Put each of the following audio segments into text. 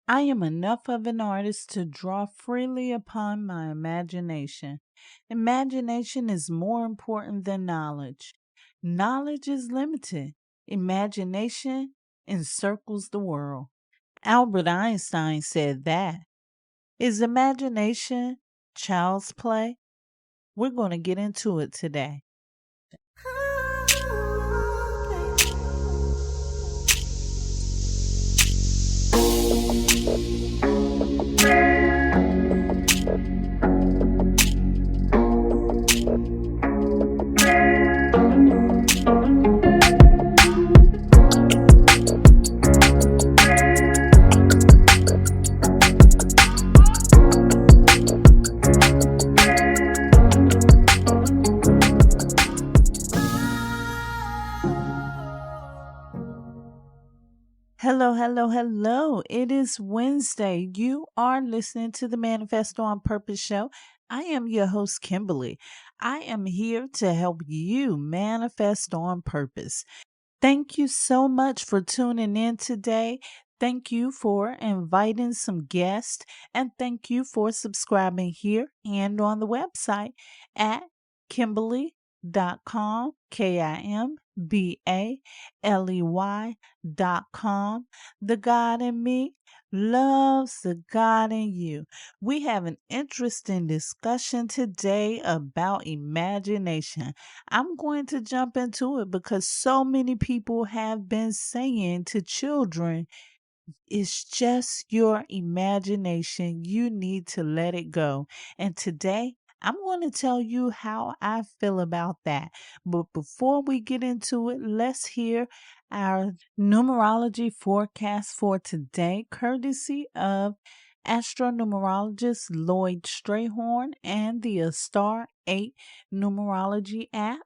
I am enough of an artist to draw freely upon my imagination. Imagination is more important than knowledge. Knowledge is limited. Imagination encircles the world. Albert Einstein said that. Is imagination child's play? We're going to get into it today. Hello, hello, hello. It is Wednesday. You are listening to the Manifesto on Purpose show. I am your host, Kimbaley. I am here to help you manifest on purpose. Thank you so much for tuning in today. Thank you for inviting some guests, and thank you for subscribing here and on the website at Kimbaley.com, KIMBALEY.com. The God in me loves the God in you. We have an interesting discussion today about imagination. I'm going to jump into it because so many people have been saying to children, it's just your imagination. You need to let it go. And today, I'm going to tell you how I feel about that. But before we get into it, let's hear our numerology forecast for today, courtesy of Astro-Numerologist LLoyd Strayhorn and the Star 8 Numerology app.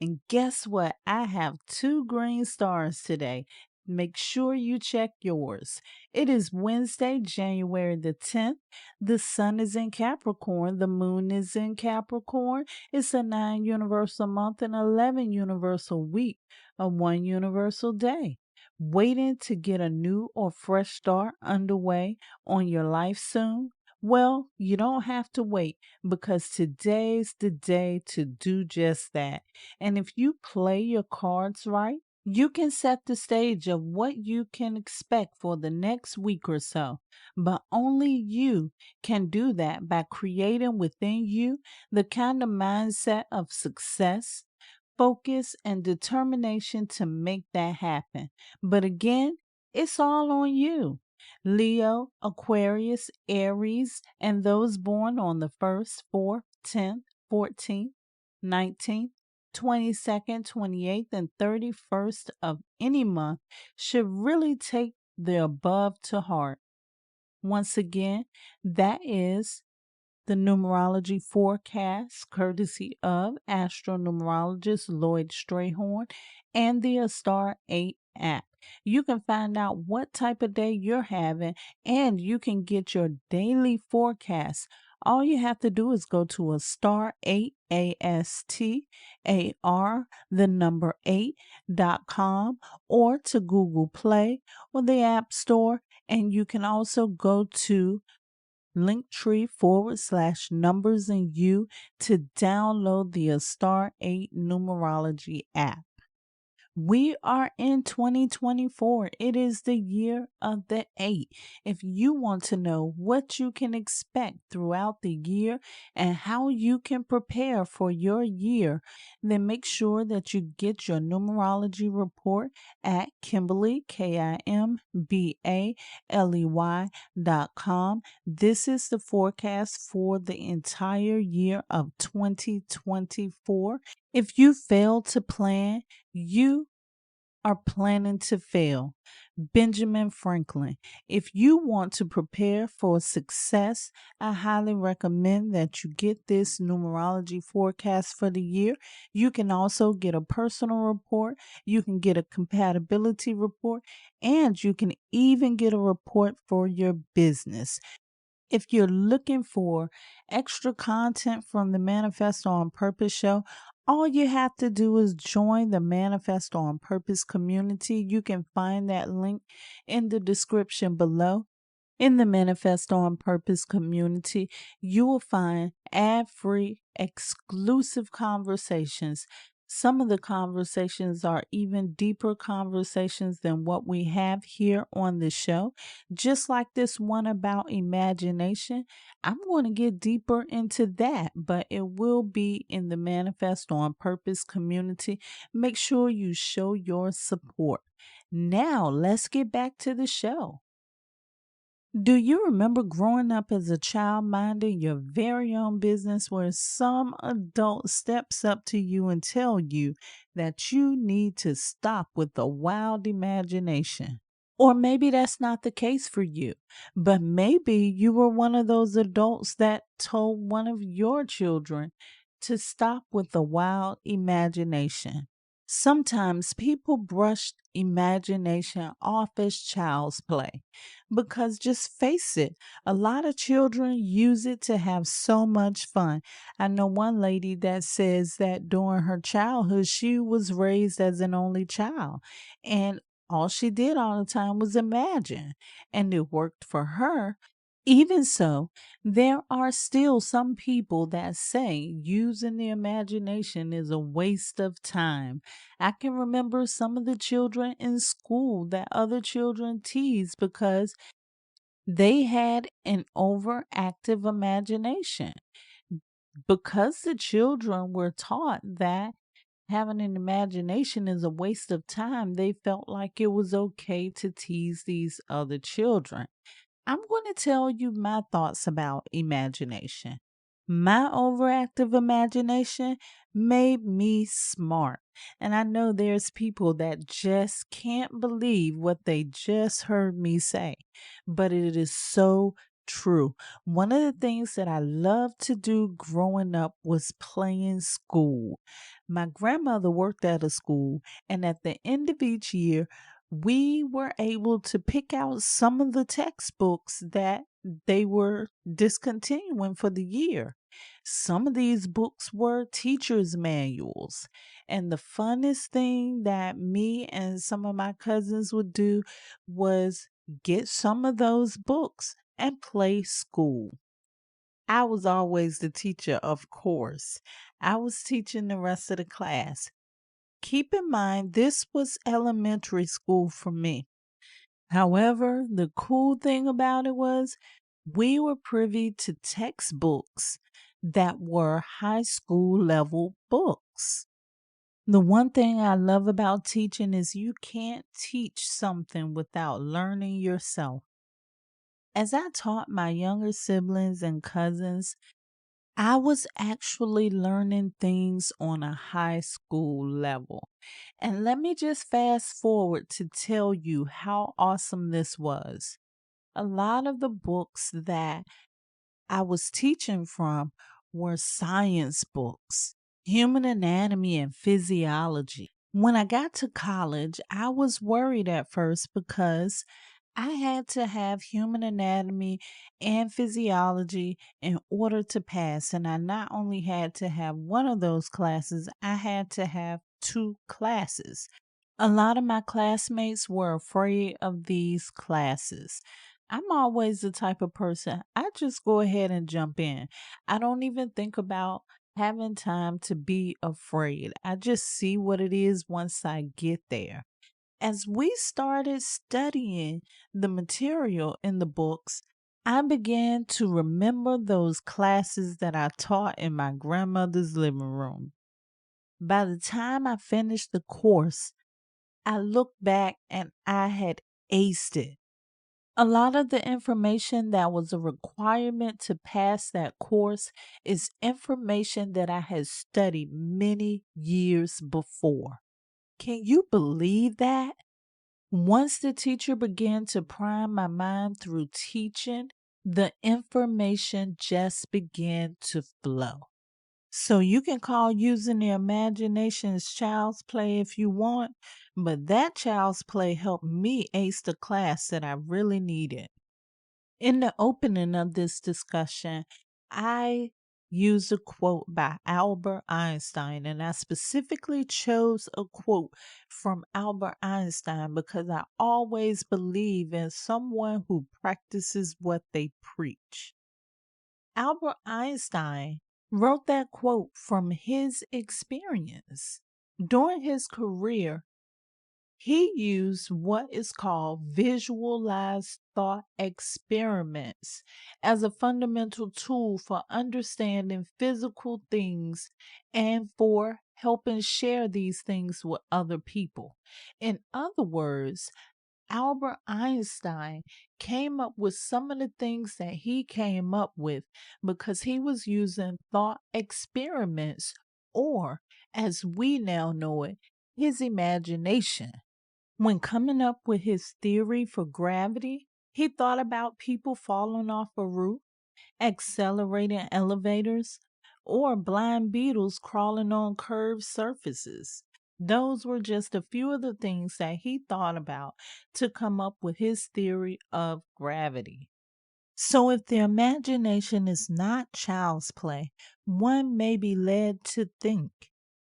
And guess what? I have 2 green stars today. Make sure you check yours. It is Wednesday, January the 10th. The sun is in Capricorn. The moon is in Capricorn. It's a 9 universal month and 11 universal week, a 1 universal day. Waiting to get a new or fresh start underway on your life soon? Well, you don't have to wait because today's the day to do just that. And if you play your cards right, you can set the stage of what you can expect for the next week or so. But only you can do that by creating within you the kind of mindset of success, focus, and determination to make that happen. But again, it's all on you. Leo, Aquarius, Aries, and those born on the 1st, 4th, 10th, 14th, 19th, 22nd, 28th, and 31st of any month should really take the above to heart. Once again, that is the numerology forecast, courtesy of Astro-Numerologist LLoyd Strayhorn and the Star 8 app. You can find out what type of day you're having and you can get your daily forecast. All you have to do is go to a star 8 ASTAR, the number 8.com, or to Google Play or the App Store. And you can also go to Linktree/numbers and you to download the Star 8 Numerology app. We are in 2024. It is the year of the 8. If you want to know what you can expect throughout the year and how you can prepare for your year, then make sure that you get your numerology report at Kimbaley, KIMBALEY.com. This is the forecast for the entire year of 2024. If you fail to plan, you are planning to fail. Benjamin Franklin. If you want to prepare for success, I highly recommend that you get this numerology forecast for the year. You can also get a personal report, you can get a compatibility report, and you can even get a report for your business. If you're looking for extra content from the Manifesto on Purpose show, all you have to do is join the Manifesto on Purpose community. You can find that link in the description below. In the Manifest on Purpose community, you will find ad free, exclusive conversations. Some of the conversations are even deeper conversations than what we have here on the show. Just like this one about imagination, I'm going to get deeper into that, but it will be in the Manifest on Purpose community. Make sure you show your support. Now, let's get back to the show. Do you remember growing up as a child minding your very own business where some adult steps up to you and tell you that you need to stop with the wild imagination? Or maybe that's not the case for you, but maybe you were one of those adults that told one of your children to stop with the wild imagination. Sometimes people brush imagination off as child's play because just face it, a lot of children use it to have so much fun. I know one lady that says that during her childhood, she was raised as an only child, and all she did all the time was imagine, and it worked for her. Even so, there are still some people that say using the imagination is a waste of time. I can remember some of the children in school that other children teased because they had an overactive imagination. Because the children were taught that having an imagination is a waste of time, they felt like it was okay to tease these other children. I'm going to tell you my thoughts about imagination. My overactive imagination made me smart. And I know there's people that just can't believe what they just heard me say, but it is so true. One of the things that I loved to do growing up was play in school. My grandmother worked at a school, and at the end of each year, we were able to pick out some of the textbooks that they were discontinuing for the year. Some of these books were teachers' manuals. And the funnest thing that me and some of my cousins would do was get some of those books and play school. I was always the teacher, of course. I was teaching the rest of the class. Keep in mind, this was elementary school for me. However, the cool thing about it was we were privy to textbooks that were high school level books. The one thing I love about teaching is you can't teach something without learning yourself. As I taught my younger siblings and cousins, I was actually learning things on a high school level. And let me just fast forward to tell you how awesome this was. A lot of the books that I was teaching from were science books, human anatomy and physiology. When I got to college, I was worried at first because I had to have human anatomy and physiology in order to pass. And I not only had to have one of those classes, I had to have two classes. A lot of my classmates were afraid of these classes. I'm always the type of person, I just go ahead and jump in. I don't even think about having time to be afraid. I just see what it is once I get there. As we started studying the material in the books, I began to remember those classes that I taught in my grandmother's living room. By the time I finished the course, I looked back and I had aced it. A lot of the information that was a requirement to pass that course is information that I had studied many years before. Can you believe that? Once the teacher began to prime my mind through teaching, the information just began to flow. So you can call using the imagination as child's play if you want, but that child's play helped me ace the class that I really needed. In the opening of this discussion, I use a quote by Albert Einstein, and I specifically chose a quote from Albert Einstein because I always believe in someone who practices what they preach. Albert Einstein wrote that quote from his experience. During his career, he used what is called visualized thought experiments as a fundamental tool for understanding physical things and for helping share these things with other people. In other words, Albert Einstein came up with some of the things that he came up with because he was using thought experiments, or as we now know it, his imagination. When coming up with his theory for gravity, he thought about people falling off a roof, accelerating elevators, or blind beetles crawling on curved surfaces. Those were just a few of the things that he thought about to come up with his theory of gravity. So, if the imagination is not child's play, one may be led to think,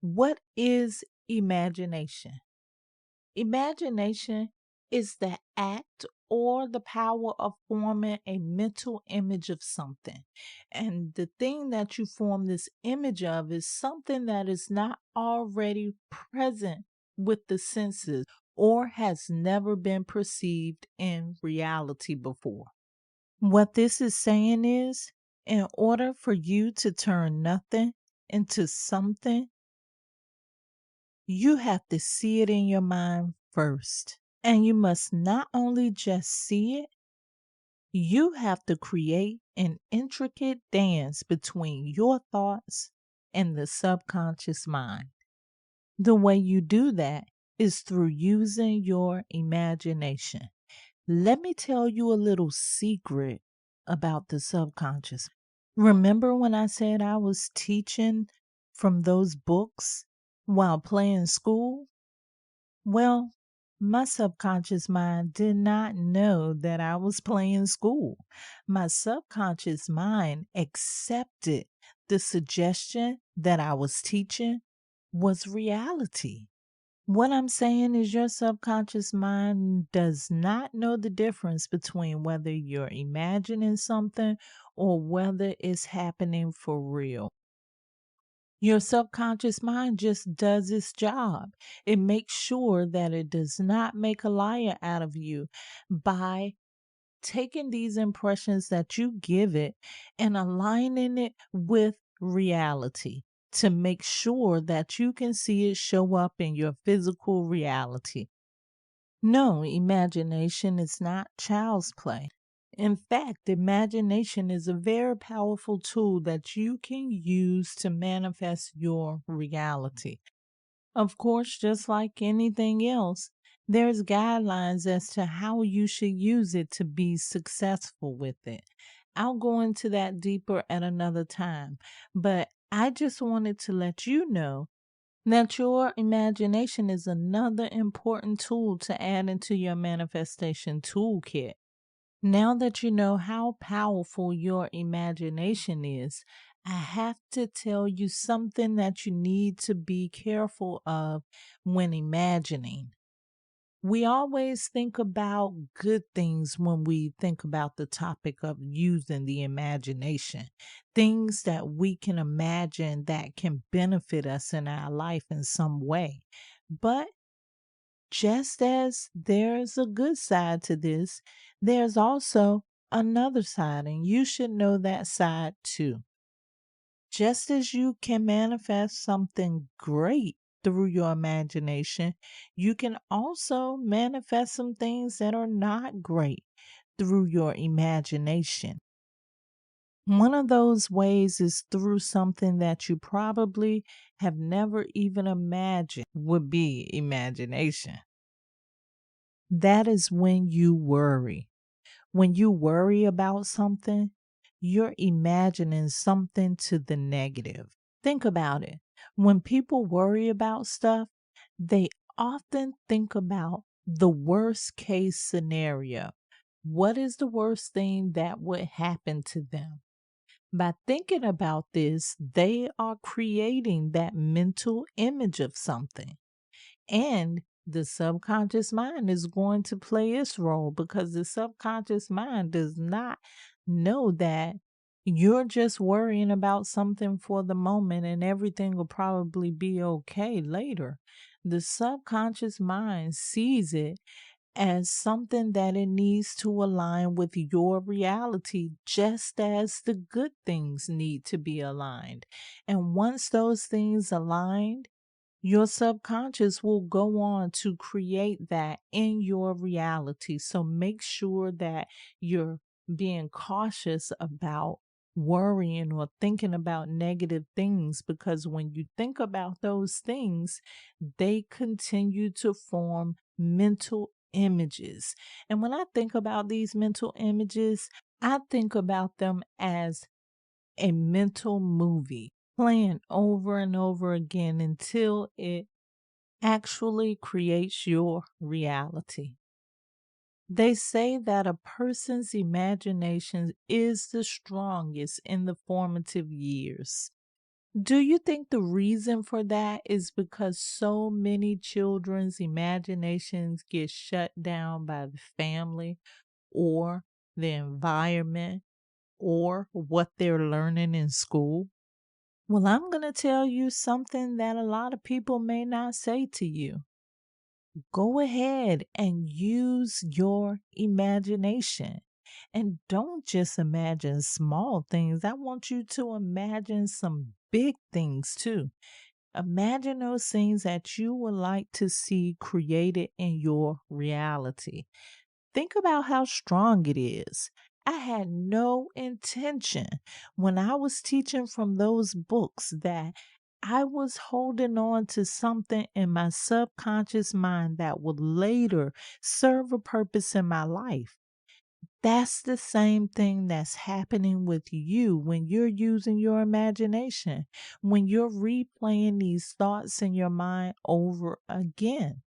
what is imagination? Imagination is the act or the power of forming a mental image of something. And the thing that you form this image of is something that is not already present with the senses or has never been perceived in reality before. What this is saying is, in order for you to turn nothing into something, you have to see it in your mind first. And you must not only just see it, you have to create an intricate dance between your thoughts and the subconscious mind. The way you do that is through using your imagination. Let me tell you a little secret about the subconscious. Remember when I said I was teaching from those books while playing school? Well, my subconscious mind did not know that I was playing school. My subconscious mind accepted the suggestion that I was teaching was reality. What I'm saying is, your subconscious mind does not know the difference between whether you're imagining something or whether it's happening for real. Your subconscious mind just does its job. It makes sure that it does not make a liar out of you by taking these impressions that you give it and aligning it with reality to make sure that you can see it show up in your physical reality. No, imagination is not child's play. In fact, imagination is a very powerful tool that you can use to manifest your reality. Of course, just like anything else, there's guidelines as to how you should use it to be successful with it. I'll go into that deeper at another time, but I just wanted to let you know that your imagination is another important tool to add into your manifestation toolkit. Now that you know how powerful your imagination is, I have to tell you something that you need to be careful of when imagining. We always think about good things when we think about the topic of using the imagination, things that we can imagine that can benefit us in our life in some way. But just as there's a good side to this, there's also another side, and you should know that side too. Just as you can manifest something great through your imagination, you can also manifest some things that are not great through your imagination. One of those ways is through something that you probably have never even imagined would be imagination. That is when you worry. When you worry about something, you're imagining something to the negative. Think about it. When people worry about stuff, they often think about the worst case scenario. What is the worst thing that would happen to them? By thinking about this, they are creating that mental image of something. And the subconscious mind is going to play its role because the subconscious mind does not know that you're just worrying about something for the moment and everything will probably be okay later. The subconscious mind sees it as something that it needs to align with your reality, just as the good things need to be aligned. And once those things aligned, your subconscious will go on to create that in your reality. So make sure that you're being cautious about worrying or thinking about negative things, because when you think about those things, they continue to form mental images. And when I think about these mental images, I think about them as a mental movie playing over and over again until it actually creates your reality. They say that a person's imagination is the strongest in the formative years. Do you think the reason for that is because so many children's imaginations get shut down by the family or the environment or what they're learning in school? Well, I'm going to tell you something that a lot of people may not say to you. Go ahead and use your imagination. And don't just imagine small things. I want you to imagine some big things too. Imagine those things that you would like to see created in your reality. Think about how strong it is. I had no intention when I was teaching from those books that I was holding on to something in my subconscious mind that would later serve a purpose in my life. That's the same thing that's happening with you when you're using your imagination, when you're replaying these thoughts in your mind over again.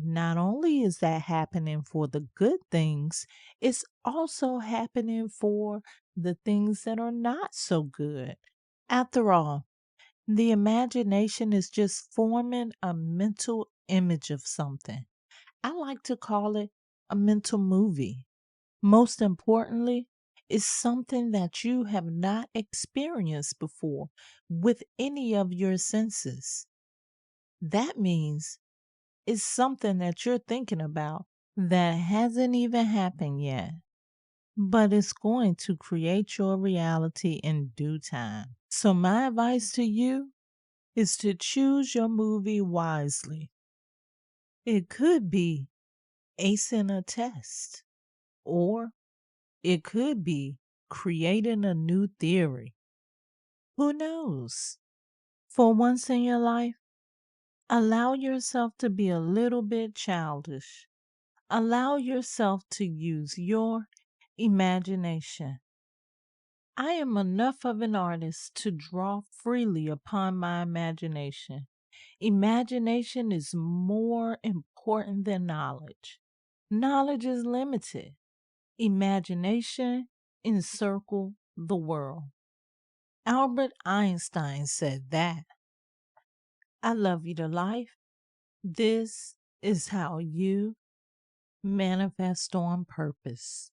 Not only is that happening for the good things, it's also happening for the things that are not so good. After all, the imagination is just forming a mental image of something. I like to call it a mental movie. Most importantly, it's something that you have not experienced before with any of your senses. That means it's something that you're thinking about that hasn't even happened yet, but it's going to create your reality in due time. So, my advice to you is to choose your movie wisely. It could be acing a test, or it could be creating a new theory. Who knows? For once in your life, allow yourself to be a little bit childish. Allow yourself to use your imagination. I am enough of an artist to draw freely upon my imagination. Imagination is more important than knowledge. Knowledge is limited. Imagination encircle the world. Albert Einstein said that. I love you to life. This is how you manifest on purpose.